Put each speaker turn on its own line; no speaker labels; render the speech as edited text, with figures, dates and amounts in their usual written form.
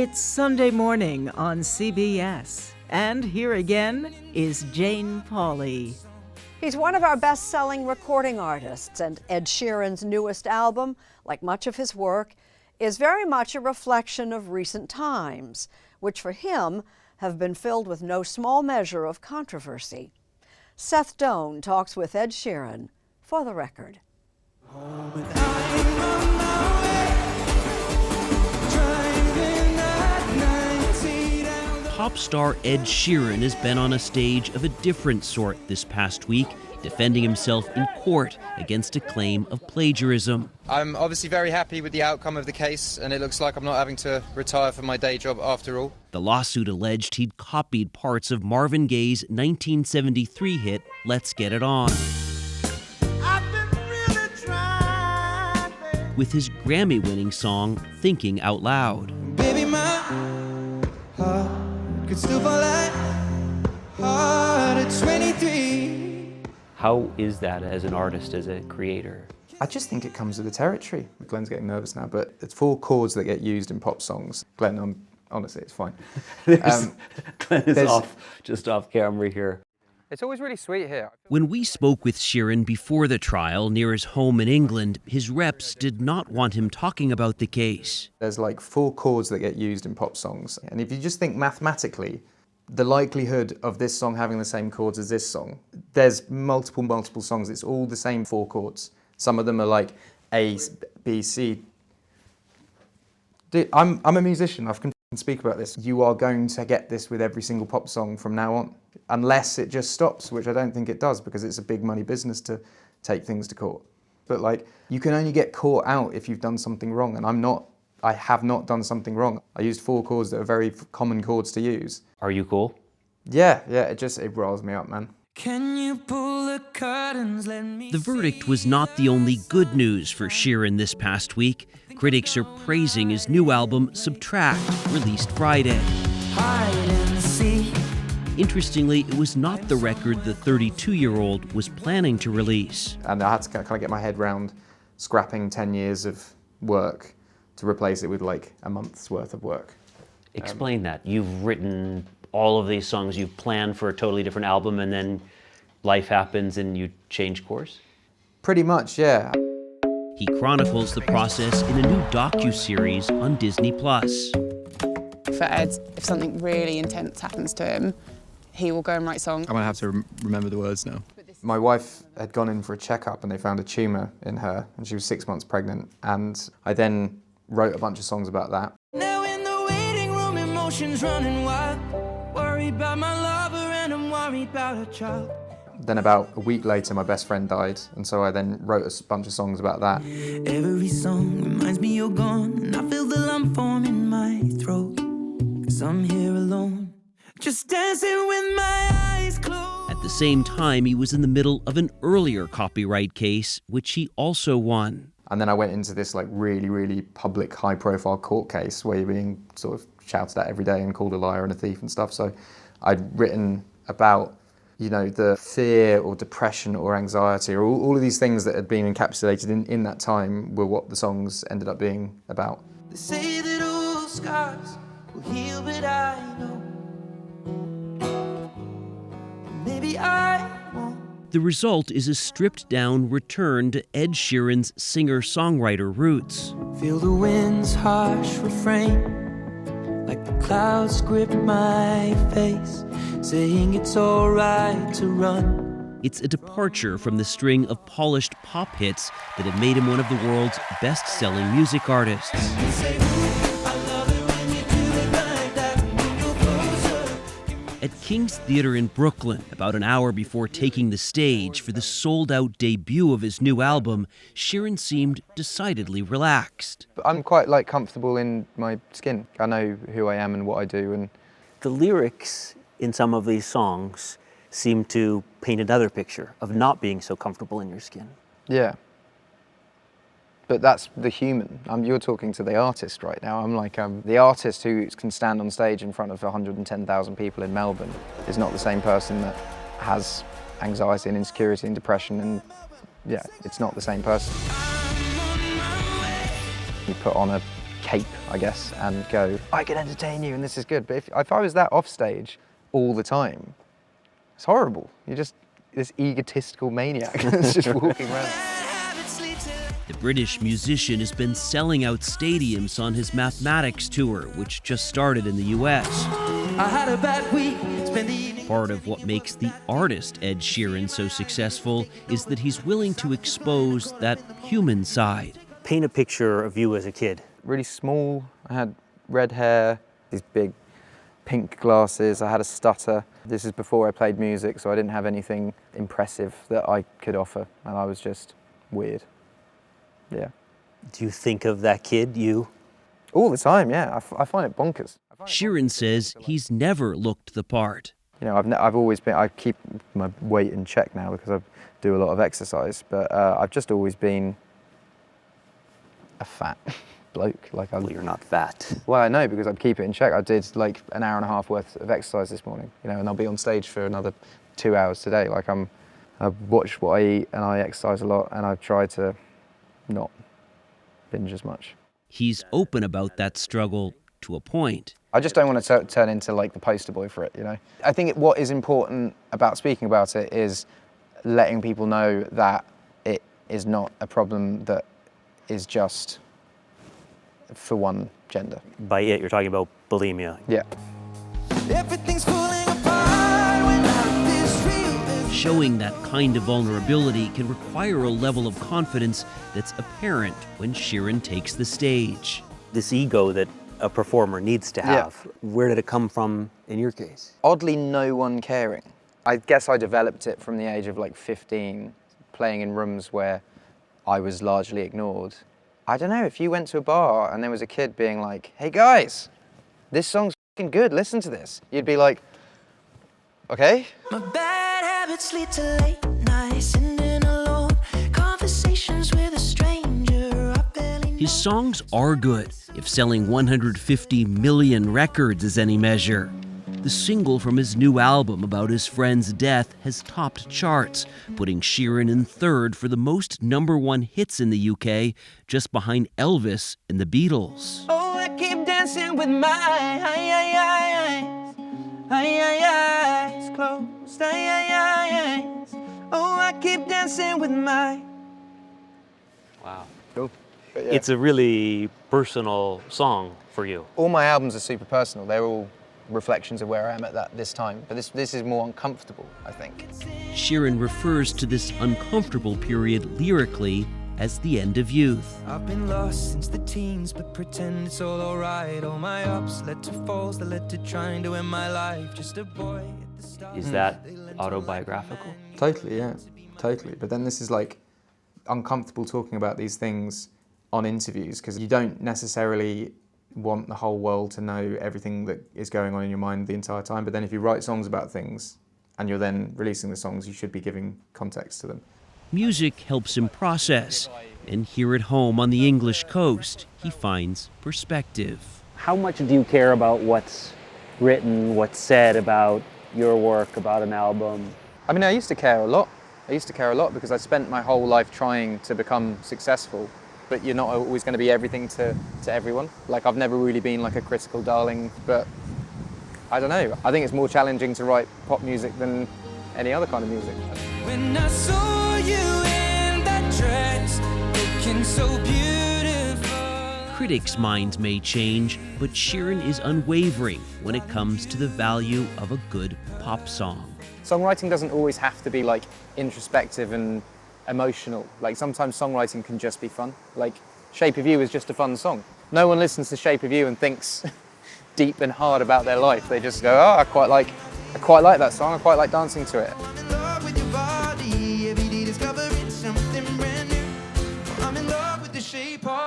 It's Sunday morning on CBS, and here again is Jane Pauley.
He's one of our best-selling recording artists, and Ed Sheeran's newest album, like much of his work, is very much a reflection of recent times, which for him have been filled with no small measure of controversy. Seth Doane talks with Ed Sheeran for the record.
Pop star Ed Sheeran has been on a stage of a different sort this past week, defending himself in court against a claim of plagiarism.
I'm obviously very happy with the outcome of the case, and it looks like I'm not having to retire from my day job after all.
The lawsuit alleged he'd copied parts of Marvin Gaye's 1973 hit, Let's Get It On. With his Grammy-winning song, Thinking Out Loud.
Baby, my heart could still fall like hard at 23.
How is that as an artist, as a creator?
I just think it comes with the territory. Glenn's getting nervous now, but it's 4 chords that get used in pop songs. Glenn, honestly, it's fine.
Glenn is just off camera here.
It's always really sweet here.
When we spoke with Sheeran before the trial near his home in England, his reps did not want him talking about the case.
There's like 4 chords that get used in pop songs. And if you just think mathematically, the likelihood of this song having the same chords as this song, there's multiple songs. It's all the same 4 chords. Some of them are like A, B, C. Dude, I'm a musician. I can speak about this. You are going to get this with every single pop song from now on, unless it just stops, which I don't think it does, because it's a big money business to take things to court. But like, you can only get caught out if you've done something wrong, and I have not done something wrong. I used 4 chords that are very common chords to use.
Are you cool?
Yeah, it riles me up, man.
Can you pull the curtains, let me
The verdict was not the only good news for Sheeran this past week. Critics are praising his new album, Subtract, released Friday.
hide and seek.
Interestingly, it was not the record the 32-year-old was planning to release.
And I had to kind of get my head round scrapping 10 years of work to replace it with like a month's worth of work.
Explain that. You've written all of these songs, you've planned for a totally different album, and then life happens and you change course?
Pretty much, yeah.
He chronicles the process in a new docu-series on Disney+.
For Ed, if something really intense happens to him, he will go and write songs.
I'm gonna have to remember the words now.
My wife had gone in for a checkup and they found a tumour in her, and she was 6 months pregnant. And I then wrote a bunch of songs about that.
Now in the waiting room, emotions running wild. Worried about my lover and I'm worried about a child.
Then about a week later, my best friend died, and so I then wrote a bunch of songs about that.
Every song reminds me you're gone, and I feel the lump form in my throat. 'Cause I'm here alone, just dancing with my eyes closed.
At the same time, he was in the middle of an earlier copyright case, which he also won.
And then I went into this like really public, high-profile court case where you're being sort of shouted at every day and called a liar and a thief and stuff. So I'd written about, you know, the fear or depression or anxiety or all of these things that had been encapsulated in that time were what the songs ended up being about.
They say that all scars will heal, but I know maybe I won't.
The result is a stripped-down return to Ed Sheeran's singer-songwriter roots.
Feel the wind's harsh refrain, like the clouds grip my face, saying it's alright to run.
It's a departure from the string of polished pop hits that have made him one of the world's best-selling music artists. At King's Theatre in Brooklyn, about an hour before taking the stage for the sold-out debut of his new album, Sheeran seemed decidedly relaxed.
I'm quite like comfortable in my skin. I know who I am and what I do. And
The lyrics in some of these songs seem to paint another picture of not being so comfortable in your skin.
yeah. But that's the human. You're talking to the artist right now. I'm like, the artist who can stand on stage in front of 110,000 people in Melbourne is not the same person that has anxiety and insecurity and depression, and yeah, it's not the same person. You put on a cape, I guess, and go, I can entertain you and this is good. But if I was that off stage all the time, it's horrible. You're just this egotistical maniac that's just walking around.
The British musician has been selling out stadiums on his Mathematics tour, which just started in the US.
I had a bad week.
Part of what makes the artist Ed Sheeran so successful is that he's willing to expose that human side.
Paint a picture of you as a kid.
Really small, I had red hair, these big pink glasses, I had a stutter. This is before I played music, so I didn't have anything impressive that I could offer, and I was just weird. Yeah.
Do you think of that kid, you?
All the time, yeah. I find it bonkers.
Sheeran says he's never looked the part.
You know, I've always been, I keep my weight in check now because I do a lot of exercise, but I've just always been a fat bloke.
Well, you're not fat.
Well, I know, because I keep it in check. I did like an hour and a half worth of exercise this morning, you know, and I'll be on stage for another 2 hours today. Like I watch what I eat and I exercise a lot, and I try to not binge as much.
He's open about that struggle to a point.
I just don't want to turn into like the poster boy for it, you know. I think what is important about speaking about it is letting people know that it is not a problem that is just for one gender.
By it, you're talking about bulimia.
Yeah.
Everything's falling apart when love is real.
Showing that kind of vulnerability can require a level of confidence that's apparent when Sheeran takes the stage.
This ego that a performer needs to have, where did it come from in your case?
Oddly, no one caring. I guess I developed it from the age of like 15, playing in rooms where I was largely ignored. I don't know, if you went to a bar and there was a kid being like, hey guys, this song's fucking good, listen to this. You'd be like, okay.
My bad habits lead to late nights, sitting alone, conversations with a stranger. I barely know.
His songs are good, if selling 150 million records is any measure. The single from his new album about his friend's death has topped charts, putting Sheeran in third for the most #1 hits in the UK, just behind Elvis and the Beatles.
Oh, I keep dancing with my eyes closed. Oh, I keep dancing with my...
Wow.
Cool. Yeah.
It's a really personal song for you.
All my albums are super personal. They're all reflections of where I am at this time. But this is more uncomfortable, I think.
Sheeran refers to this uncomfortable period lyrically as the end of youth.
I've been lost since the teens, but pretend it's all alright. All my ups led to falls that led to trying to end my life. Just a boy at the start.
Is that autobiographical?
Totally, yeah, totally. But then this is like uncomfortable talking about these things on interviews, because you don't necessarily want the whole world to know everything that is going on in your mind the entire time. But then if you write songs about things and you're then releasing the songs, you should be giving context to them.
Music helps him process, and here at home on the English coast, he finds perspective.
How much do you care about what's written, what's said about your work, about an album?
I mean, I used to care a lot. Because I spent my whole life trying to become successful, but you're not always going to be everything to everyone. Like, I've never really been like a critical darling, but I don't know. I think it's more challenging to write pop music than any other kind of music.
When I saw you in that dress, looking so beautiful.
Critics' minds may change, but Sheeran is unwavering when it comes to the value of a good pop song.
Songwriting doesn't always have to be like introspective and emotional. Like, sometimes songwriting can just be fun. Like, Shape of You is just a fun song. No one listens to Shape of You and thinks deep and hard about their life. They just go, oh, I quite like that song, I quite like dancing to it.
I'm in love with your body, every day discovering something brand new. I'm in love with the shape of